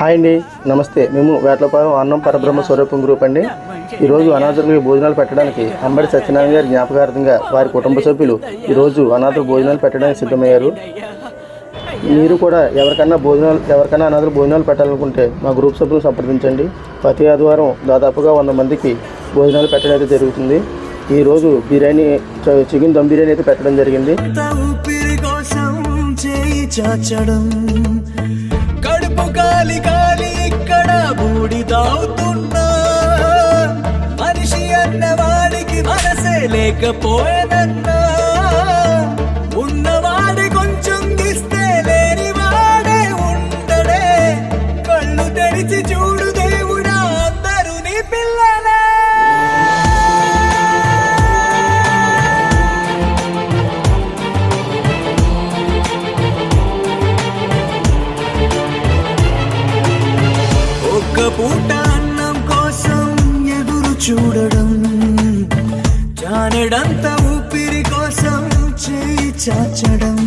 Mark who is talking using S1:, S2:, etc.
S1: Hi అండి, నమస్తే. మేము వేటలపాలెం అన్నం పరబ్రహ్మ స్వరూపం గ్రూప్ అండి. ఈరోజు అనాథులకు భోజనాలు పెట్టడానికి అంబడి సత్యనారాయణ గారి జ్ఞాపకార్థంగా వారి కుటుంబ సభ్యులు ఈరోజు అనాథులకు భోజనాలు పెట్టడానికి సిద్ధమయ్యారు. మీరు కూడా ఎవరికైనా అనాథులు భోజనాలు పెట్టాలనుకుంటే మా గ్రూప్ సభ్యులు సంప్రదించండి. ప్రతి ఆదివారం దాదాపుగా 100 మందికి భోజనాలు పెట్టడం అయితే జరుగుతుంది. ఈరోజు చికెన్ దమ్ బిర్యానీ అయితే పెట్టడం జరిగింది.
S2: కడుపు కాలి కాలి ఇక్కడ బూడిదవుతున్నా, మనిషి అన్నవాడికి మనసే లేకపోయేనన్నా, ఉన్నవాడి కొంచెం గిస్తే లేని వాడే ఉండడే. కళ్ళు తెరిచి చూడు దేవుడా, అందరూ నీ పిల్లలే. ఒక్క పూట అన్నం కోసం ఎదురు చూడడం, జానెడంత ఊపిరి కోసం చేయి చాచడం.